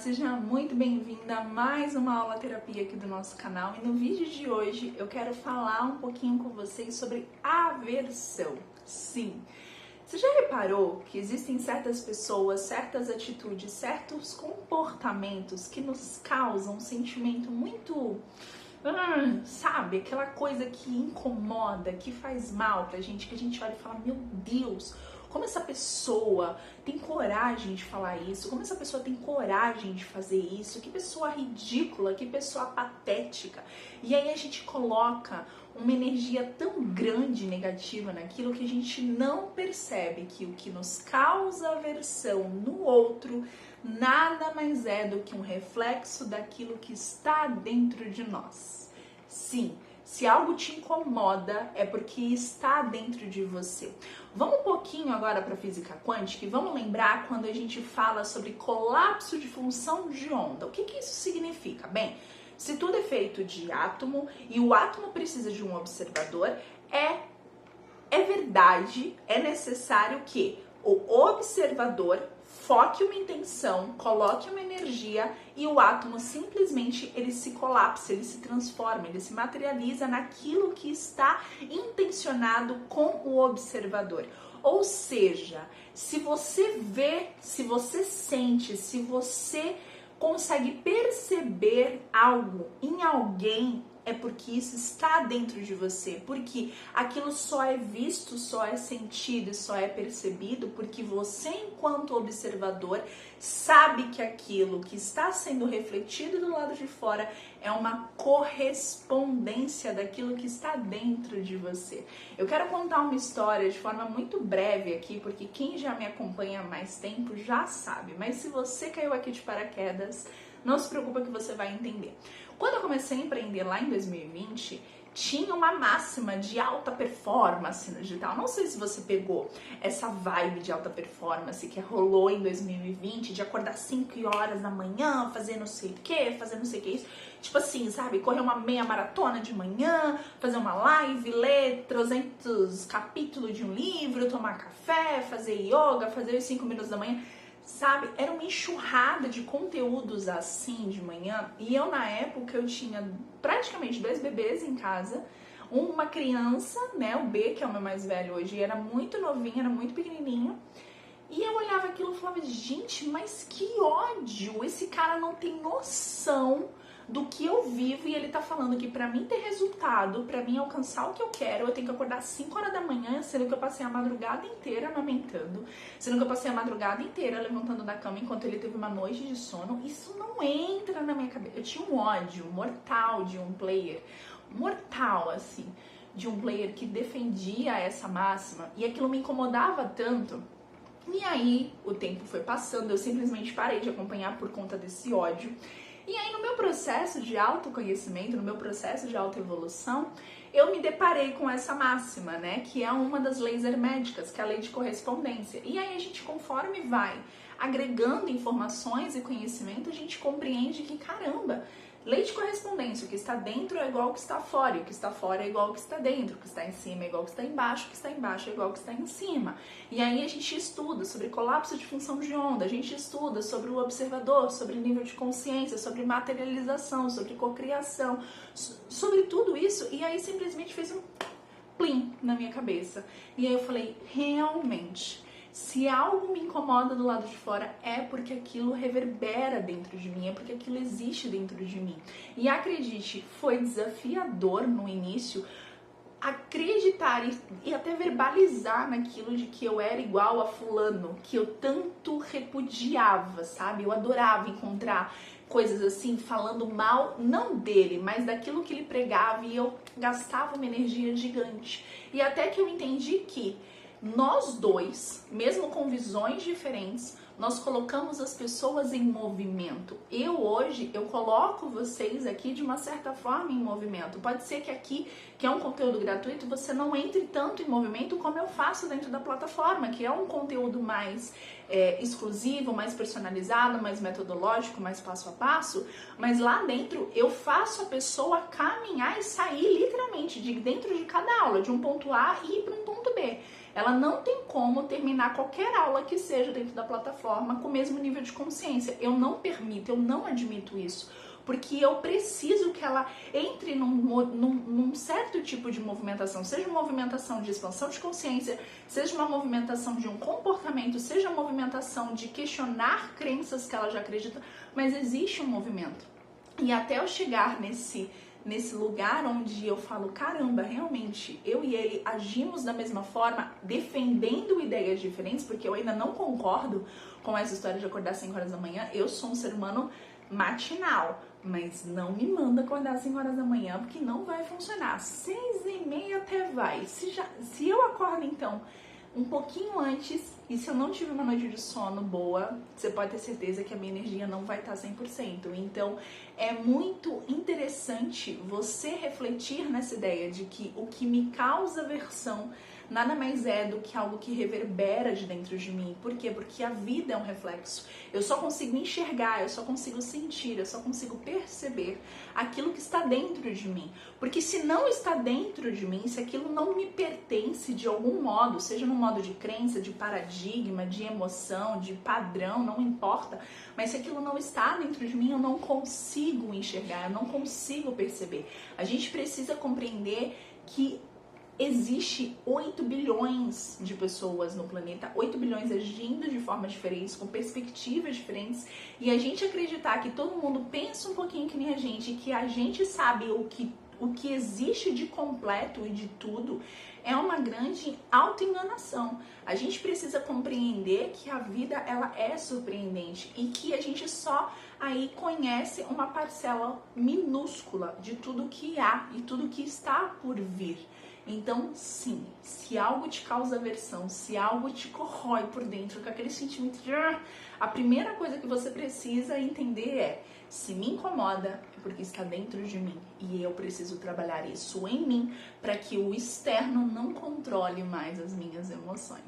seja muito bem-vinda a mais uma aula terapia aqui do nosso canal. E no vídeo de hoje eu quero falar um pouquinho com vocês sobre aversão. Sim, você já reparou que existem certas pessoas, certas atitudes, certos comportamentos que nos causam um sentimento muito... sabe, aquela coisa que incomoda, que faz mal pra gente, que a gente olha e fala, meu Deus, como essa pessoa tem coragem de falar isso, como essa pessoa tem coragem de fazer isso, que pessoa ridícula, que pessoa patética. E aí a gente coloca uma energia tão grande negativa naquilo que a gente não percebe que o que nos causa aversão no outro nada mais é do que um reflexo daquilo que está dentro de nós. Sim, se algo te incomoda é porque está dentro de você. Vamos um pouquinho agora para a física quântica e vamos lembrar quando a gente fala sobre colapso de função de onda. O que isso significa? Bem, se tudo é feito de átomo e o átomo precisa de um observador, é verdade, é necessário que o observador foque uma intenção, coloque uma energia e o átomo simplesmente ele se colapsa, ele se transforma, ele se materializa naquilo que está intencionado com o observador. Ou seja, se você vê, se você sente, se você consegue perceber algo em alguém, é porque isso está dentro de você, porque aquilo só é visto, só é sentido, só é percebido, porque você, enquanto observador, sabe que aquilo que está sendo refletido do lado de fora é uma correspondência daquilo que está dentro de você. Eu quero contar uma história de forma muito breve aqui, porque quem já me acompanha há mais tempo já sabe, mas se você caiu aqui de paraquedas, não se preocupa que você vai entender. Quando eu comecei a empreender lá em 2020, tinha uma máxima de alta performance no digital. Não sei se você pegou essa vibe de alta performance que rolou em 2020, de acordar 5 horas da manhã, fazer não sei o que, fazer não sei o que isso. Tipo assim, sabe? Correr uma meia maratona de manhã, fazer uma live, ler 300 capítulos de um livro, tomar café, fazer yoga, fazer os 5 minutos da manhã. Sabe, era uma enxurrada de conteúdos assim de manhã. E eu, na época, eu tinha praticamente 2 bebês em casa. Uma criança, né, o B, que é o meu mais velho hoje, era muito novinho, era muito pequenininho. E eu olhava aquilo e falava, gente, mas que ódio! Esse cara não tem noção do que eu vivo e ele tá falando que pra mim ter resultado, pra mim alcançar o que eu quero, eu tenho que acordar às 5 horas da manhã, sendo que eu passei a madrugada inteira amamentando, sendo que eu passei a madrugada inteira levantando da cama enquanto ele teve uma noite de sono. Isso não entra na minha cabeça. Eu tinha um ódio mortal de um player, mortal assim, de um player que defendia essa máxima e aquilo me incomodava tanto. E aí o tempo foi passando, eu simplesmente parei de acompanhar por conta desse ódio. E aí no meu processo de autoconhecimento, no meu processo de autoevolução, eu me deparei com essa máxima, né? Que é uma das leis herméticas, que é a lei de correspondência. E aí a gente, conforme vai agregando informações e conhecimento, a gente compreende que, caramba, lei de correspondência, o que está dentro é igual ao que está fora, e o que está fora é igual ao que está dentro, o que está em cima é igual ao que está embaixo, o que está embaixo é igual ao que está em cima. E aí a gente estuda sobre colapso de função de onda, a gente estuda sobre o observador, sobre nível de consciência, sobre materialização, sobre cocriação, sobre tudo isso, e aí simplesmente fez um plim na minha cabeça. E aí eu falei, realmente... se algo me incomoda do lado de fora é porque aquilo reverbera dentro de mim, é porque aquilo existe dentro de mim. E acredite, foi desafiador no início acreditar e até verbalizar naquilo de que eu era igual a fulano, que eu tanto repudiava, sabe? Eu adorava encontrar coisas assim, falando mal, não dele, mas daquilo que ele pregava, e eu gastava uma energia gigante. E até que eu entendi que nós dois, mesmo com visões diferentes, nós colocamos as pessoas em movimento. Hoje, eu coloco vocês aqui de uma certa forma em movimento. Pode ser que aqui, que é um conteúdo gratuito, você não entre tanto em movimento como eu faço dentro da plataforma, que é um conteúdo mais exclusivo, mais personalizado, mais metodológico, mais passo a passo. Mas lá dentro, eu faço a pessoa caminhar e sair literalmente de dentro de cada aula, de um ponto A e ir para um ponto B. ela não tem como terminar qualquer aula que seja dentro da plataforma com o mesmo nível de consciência. Eu não permito, eu não admito isso. Porque eu preciso que ela entre num certo tipo de movimentação, seja uma movimentação de expansão de consciência, seja uma movimentação de um comportamento, seja uma movimentação de questionar crenças que ela já acredita, mas existe um movimento. E até eu chegar nesse lugar onde eu falo, caramba, realmente, eu e ele agimos da mesma forma, defendendo ideias diferentes, porque eu ainda não concordo com essa história de acordar às 5 horas da manhã. Eu sou um ser humano matinal, mas não me manda acordar às 5 horas da manhã, porque não vai funcionar. 6h30 até vai. Se eu acordo, então, um pouquinho antes, e se eu não tiver uma noite de sono boa, você pode ter certeza que a minha energia não vai estar 100%. Então, é muito interessante você refletir nessa ideia de que o que me causa aversão nada mais é do que algo que reverbera de dentro de mim. Por quê? Porque a vida é um reflexo. Eu só consigo enxergar, eu só consigo sentir, eu só consigo perceber aquilo que está dentro de mim. Porque se não está dentro de mim, se aquilo não me pertence de algum modo, seja no modo de crença, de paradigma, de emoção, de padrão, não importa, mas se aquilo não está dentro de mim, eu não consigo enxergar, eu não consigo perceber. A gente precisa compreender que existe 8 bilhões de pessoas no planeta, 8 bilhões agindo de formas diferentes, com perspectivas diferentes, e a gente acreditar que todo mundo pensa um pouquinho que nem a gente, que a gente sabe o que existe de completo e de tudo, é uma grande autoenganação. A gente precisa compreender que a vida ela é surpreendente e que a gente só aí conhece uma parcela minúscula de tudo que há e tudo que está por vir. Então, sim, se algo te causa aversão, se algo te corrói por dentro, com aquele sentimento de... a primeira coisa que você precisa entender é, se me incomoda, é porque está dentro de mim. E eu preciso trabalhar isso em mim para que o externo não controle mais as minhas emoções.